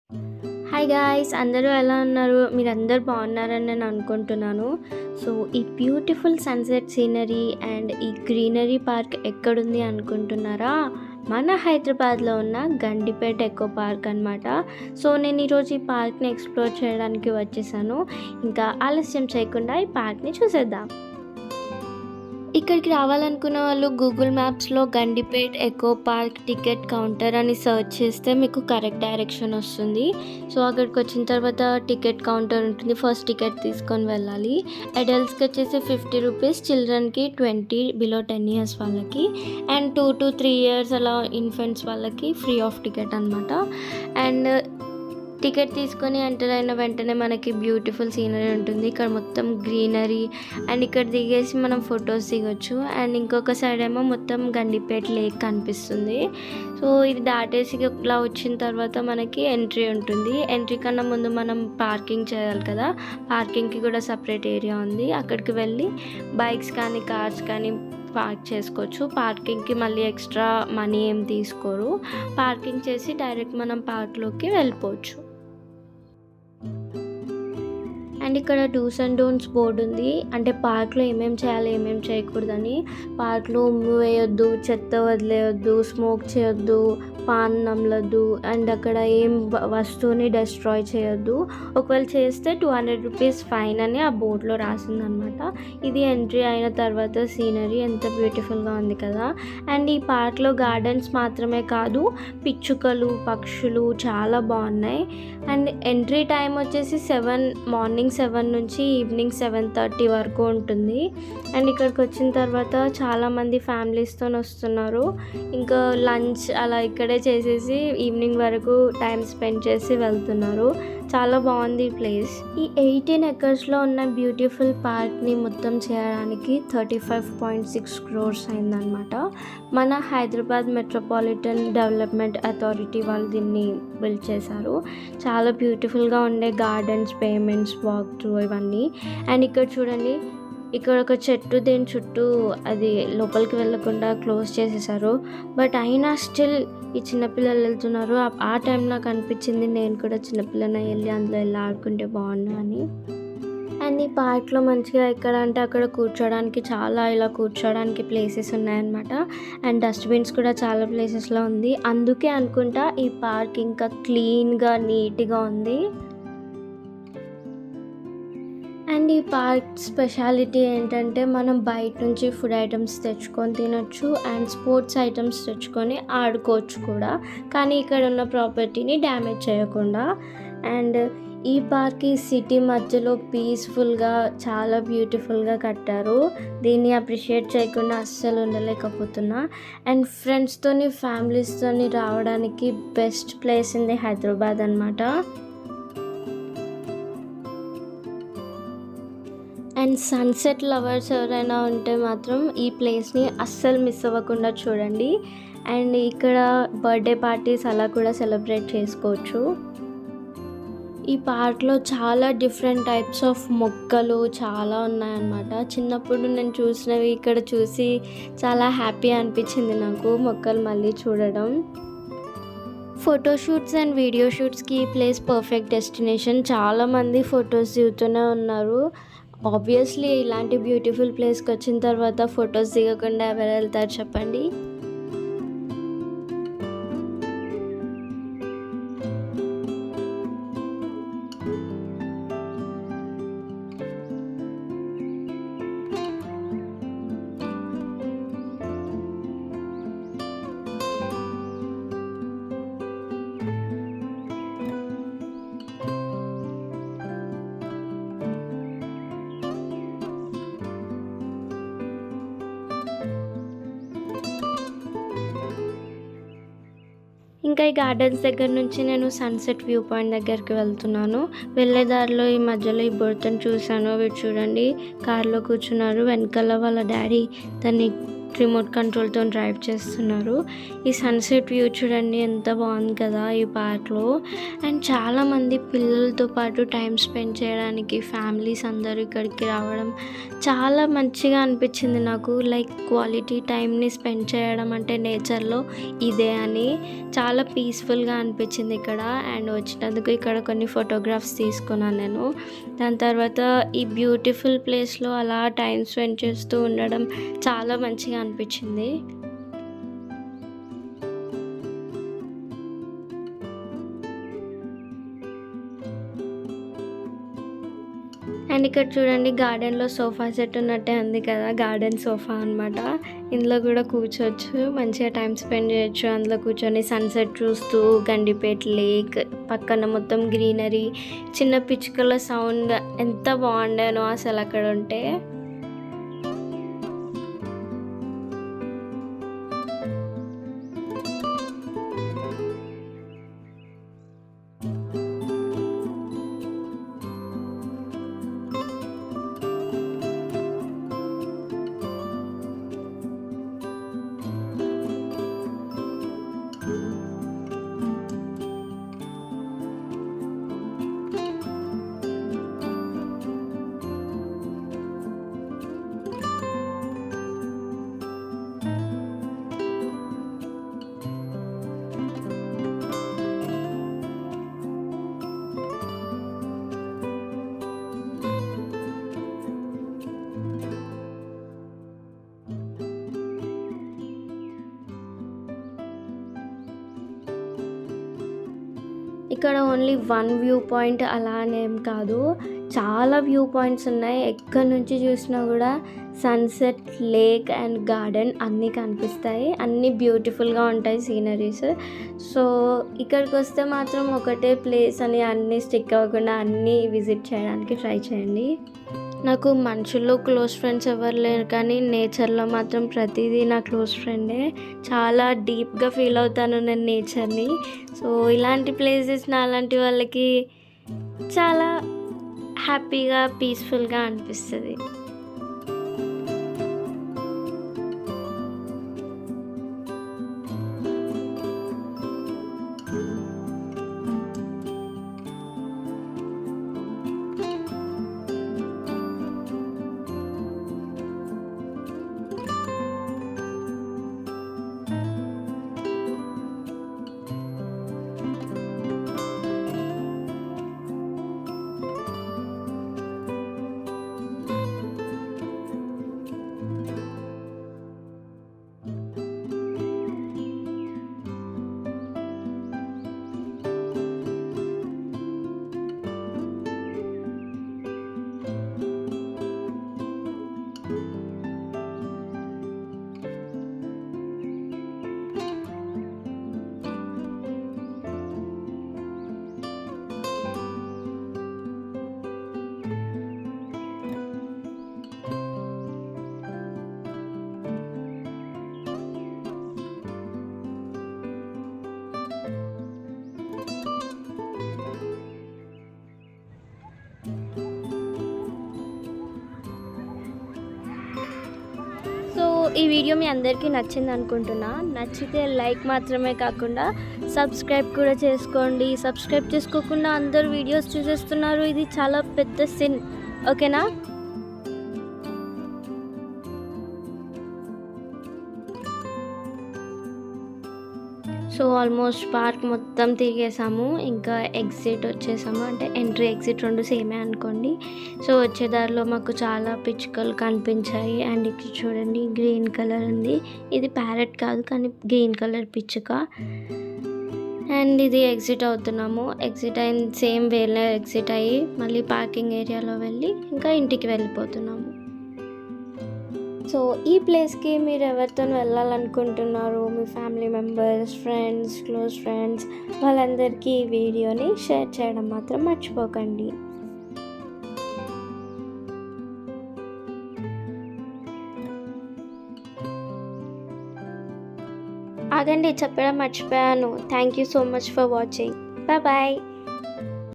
Hi guys, అందరూ ఎలా ఉన్నారు? మీరందరూ బాగున్నారని నేను అనుకుంటున్నాను. సో ఈ బ్యూటిఫుల్ సన్సెట్ సీనరీ అండ్ ఈ గ్రీనరీ పార్క్ ఎక్కడుంది అనుకుంటున్నారా? మన హైదరాబాద్లో ఉన్న గండిపేట ఎకో పార్క్ అనమాట. సో నేను ఈరోజు ఈ పార్క్ని ఎక్స్ప్లోర్ చేయడానికి వచ్చేసాను. ఇంకా ఆలస్యం చేయకుండా ఈ పార్క్ని చూసేద్దాం. ఇక్కడికి రావాలనుకున్న వాళ్ళు గూగుల్ మ్యాప్స్లో Gandipet eco park ticket counter అని సెర్చ్ చేస్తే మీకు కరెక్ట్ డైరెక్షన్ వస్తుంది. సో అక్కడికి వచ్చిన తర్వాత టికెట్ కౌంటర్ ఉంటుంది. ఫస్ట్ టికెట్ తీసుకొని వెళ్ళాలి. అడల్ట్స్కి వచ్చేసి 50 రూపీస్, చిల్డ్రన్కి 20 బిలో 10 ఇయర్స్ వాళ్ళకి, అండ్ 2 to 3 ఇయర్స్ అలా ఇన్ఫెంట్స్ వాళ్ళకి ఫ్రీ ఆఫ్ టికెట్ అనమాట. అండ్ టికెట్ తీసుకొని ఎంటర్ అయిన వెంటనే మనకి బ్యూటిఫుల్ సీనరీ ఉంటుంది. ఇక్కడ మొత్తం గ్రీనరీ అండ్ ఇక్కడ దిగేసి మనం ఫొటోస్ దిగొచ్చు. అండ్ ఇంకొక సైడ్ ఏమో మొత్తం గండిపేట లేక్ కనిపిస్తుంది. సో ఇది దాటేసి ఇలా వచ్చిన తర్వాత మనకి ఎంట్రీ ఉంటుంది. ఎంట్రీ కన్నా ముందు మనం పార్కింగ్ చేయాలి కదా, పార్కింగ్కి కూడా సపరేట్ ఏరియా ఉంది. అక్కడికి వెళ్ళి బైక్స్ కానీ కార్స్ కానీ పార్క్ చేసుకోవచ్చు. పార్కింగ్కి మళ్ళీ ఎక్స్ట్రా మనీ ఏం తీసుకోరు. పార్కింగ్ చేసి డైరెక్ట్ మనం పార్క్లోకి వెళ్ళిపోవచ్చు. అండ్ ఇక్కడ డూస్ అండ్ డోంట్స్ బోర్డు ఉంది. అంటే పార్క్లో ఏమేమి చేయాలి, ఏమేమి చేయకూడదని. పార్క్లో ఉమ్ము వేయొద్దు, చెత్త వదిలేయొద్దు, స్మోక్ చేయొద్దు, పాన్ నమ్మలొద్దు, అండ్ అక్కడ ఏం వస్తువుని డిస్ట్రాయ్ చేయొద్దు. ఒకవేళ చేస్తే 200 రూపీస్ ఫైన్ అని ఆ బోర్డులో రాసిందనమాట. ఇది ఎంట్రీ అయిన తర్వాత సీనరీ ఎంత బ్యూటిఫుల్గా ఉంది కదా. అండ్ ఈ పార్క్లో గార్డెన్స్ మాత్రమే కాదు, పిచ్చుకలు, పక్షులు చాలా బాగున్నాయి. అండ్ ఎంట్రీ టైం వచ్చేసి మార్నింగ్ 7 నుంచి ఈవినింగ్ 7:30 వరకు ఉంటుంది. అండ్ ఇక్కడికి వచ్చిన తర్వాత చాలామంది ఫ్యామిలీస్తో వస్తున్నారు. ఇంకా లంచ్ అలా ఇక్కడే చేసేసి ఈవినింగ్ వరకు టైం స్పెండ్ చేసి వెళ్తున్నారు. చాలా బాగుంది ఈ ప్లేస్. ఈ 18 ఎకర్స్లో ఉన్న బ్యూటిఫుల్ పార్క్ని మొత్తం చేయడానికి 35.6 crores అయిందనమాట. మన హైదరాబాద్ మెట్రోపాలిటన్ డెవలప్మెంట్ అథారిటీ వాళ్ళు దీన్ని బిల్డ్ చేశారు. చాలా బ్యూటిఫుల్గా ఉండే గార్డెన్స్, పేమెంట్స్, వాక్ త్రూ ఇవన్నీ. అండ్ ఇక్కడ చూడండి, ఇక్కడ ఒక చెట్టు దీని చుట్టూ అది లోపలికి వెళ్ళకుండా క్లోజ్ చేసేసారు. బట్ అయినా స్టిల్ ఈ చిన్నపిల్లలు వెళ్తున్నారు. ఆ టైం నాకు అనిపించింది నేను కూడా చిన్నపిల్లనే వెళ్ళి అందులో వెళ్ళి ఆడుకుంటే బాగుండు అని. అండ్ ఈ పార్క్లో మంచిగా ఎక్కడ అంటే అక్కడ కూర్చోడానికి ఇలా కూర్చోడానికి ప్లేసెస్ ఉన్నాయన్నమాట. అండ్ డస్ట్బిన్స్ కూడా చాలా ప్లేసెస్లో ఉంది. అందుకే అనుకుంటా ఈ పార్క్ ఇంకా క్లీన్గా, నీట్గా ఉంది. అండ్ ఈ పార్క్ స్పెషాలిటీ ఏంటంటే మనం బయట నుంచి ఫుడ్ ఐటమ్స్ తెచ్చుకొని తినొచ్చు అండ్ స్పోర్ట్స్ ఐటమ్స్ తెచ్చుకొని ఆడుకోవచ్చు కూడా, కానీ ఇక్కడ ఉన్న ప్రాపర్టీని డ్యామేజ్ చేయకుండా. అండ్ ఈ పార్క్ ఈ సిటీ మధ్యలో పీస్ఫుల్గా చాలా బ్యూటిఫుల్గా కట్టారు. దీన్ని అప్రిషియేట్ చేయకుండా అస్సలు ఉండలేకపోతున్నా. అండ్ ఫ్రెండ్స్తోని, ఫ్యామిలీస్తోని రావడానికి best place in the Hyderabad అనమాట. అండ్ సన్సెట్ లవర్స్ ఎవరైనా ఉంటే మాత్రం ఈ ప్లేస్ని అస్సలు మిస్ అవ్వకుండా చూడండి. అండ్ ఇక్కడ బర్త్డే పార్టీస్ అలా కూడా సెలబ్రేట్ చేసుకోవచ్చు. ఈ పార్క్లో చాలా డిఫరెంట్ టైప్స్ ఆఫ్ మొక్కలు చాలా ఉన్నాయన్నమాట. చిన్నప్పుడు నేను చూసినవి ఇక్కడ చూసి చాలా హ్యాపీ అనిపించింది నాకు మొక్కలు మళ్ళీ చూడడం. ఫోటోషూట్స్ అండ్ వీడియో షూట్స్కి ఈ ప్లేస్ పర్ఫెక్ట్ డెస్టినేషన్. చాలామంది ఫొటోస్ దిగుతూనే ఉన్నారు. ఆబ్వియస్లీ ఇలాంటి బ్యూటిఫుల్ ప్లేస్కి వచ్చిన తర్వాత ఫొటోస్ దిగకుండా ఎవరు వెళ్తారు చెప్పండి. ఇంకా ఈ గార్డెన్స్ దగ్గర నుంచి నేను సన్సెట్ వ్యూ పాయింట్ దగ్గరికి వెళ్తున్నాను. వెళ్ళే దారిలో ఈ మధ్యలో ఈ బర్త్ని చూశాను. వీడు చూడండి కార్లో కూర్చున్నారు. వెనకాల వాళ్ళ డాడీ దాన్ని రిమోట్ కంట్రోల్తో డ్రైవ్ చేస్తున్నారు. ఈ సన్సెట్ వ్యూ చూడండి ఎంత బాగుంది కదా ఈ పార్క్లో. అండ్ చాలామంది పిల్లలతో పాటు టైం స్పెండ్ చేయడానికి ఫ్యామిలీస్ అందరూ ఇక్కడికి రావడం చాలా మంచిగా అనిపించింది నాకు. లైక్ క్వాలిటీ టైంని స్పెండ్ చేయడం అంటే నేచర్లో ఇదే అని చాలా పీస్ఫుల్గా అనిపించింది ఇక్కడ. అండ్ వచ్చినందుకు ఇక్కడ కొన్ని ఫోటోగ్రాఫ్స్ తీసుకున్నాను నేను. దాని తర్వాత ఈ బ్యూటిఫుల్ ప్లేస్లో అలా టైం స్పెండ్ చేస్తూ ఉండడం చాలా మంచిగా అనిపించింది. అండ్ ఇక్కడ చూడండి గార్డెన్లో సోఫా సెట్ ఉన్నట్టే ఉంది కదా, గార్డెన్ సోఫా అనమాట. ఇందులో కూడా కూర్చోవచ్చు, మంచిగా టైం స్పెండ్ చేయొచ్చు. అందులో కూర్చొని సన్సెట్ చూస్తూ గండిపేట లేక్ పక్కన మొత్తం గ్రీనరీ, చిన్న పిచ్చుకల సౌండ్ ఎంత బాగుండేనో అసలు అక్కడ ఉంటే. ఇక్కడ ఓన్లీ వన్ వ్యూ పాయింట్ అలానేం కాదు, చాలా వ్యూ పాయింట్స్ ఉన్నాయి. ఎక్కడి నుంచి చూసినా కూడా సన్సెట్, లేక్ అండ్ గార్డెన్ అన్నీ కనిపిస్తాయి. అన్నీ బ్యూటిఫుల్గా ఉంటాయి సీనరీస్. సో ఇక్కడికి వస్తే మాత్రం ఒకటే ప్లేస్ అని అన్నీ స్టిక్ అవ్వకుండా అన్నీ విజిట్ చేయడానికి ట్రై చేయండి. నాకు మనుషుల్లో క్లోజ్ ఫ్రెండ్స్ ఎవరు లేరు, కానీ నేచర్లో మాత్రం ప్రతిదీ నా క్లోజ్ ఫ్రెండే. చాలా డీప్గా ఫీల్ అవుతాను నేను నేచర్ని. సో ఇలాంటి ప్లేసెస్ అలాంటి వాళ్ళకి చాలా హ్యాపీగా పీస్ఫుల్గా అనిపిస్తుంది. ఈ వీడియో మీ అందరికీ నచ్చింది అనుకుంటున్నా. నచ్చితే లైక్ మాత్రమే కాకుండా సబ్స్క్రైబ్ కూడా చేసుకోండి. సబ్స్క్రైబ్ చేసుకోకుండా అందరు వీడియోస్ చూసేస్తున్నారు, ఇది చాలా పెద్ద సిన్. ఓకేనా? సో ఆల్మోస్ట్ పార్క్ మొత్తం తిరిగేసాము, ఇంకా ఎగ్జిట్ వచ్చేసాము. అంటే ఎంట్రీ ఎగ్జిట్ రెండు సేమే అనుకోండి. సో వచ్చేదారిలో మాకు చాలా పిచ్చుకలు కనిపించాయి. అండ్ ఇక్కడ చూడండి గ్రీన్ కలర్ ఉంది, ఇది ప్యారెట్ కాదు కానీ గ్రీన్ కలర్ పిచ్చుక. అండ్ ఇది ఎగ్జిట్ అవుతున్నాము. ఎగ్జిట్ అయిన సేమ్ వేలో ఎగ్జిట్ అయ్యి మళ్ళీ పార్కింగ్ ఏరియాలో వెళ్ళి ఇంకా ఇంటికి వెళ్ళిపోతున్నాము. సో ఈ ప్లేస్కి మీరు ఎవరితో వెళ్ళాలనుకుంటున్నారు, మీ family members, friends, close friends, వాళ్ళందరికీ ఈ వీడియోని షేర్ చేయడం మాత్రం మర్చిపోకండి. ఆగండి, చెప్పడం మర్చిపోయాను. Thank you so much for watching. Bye.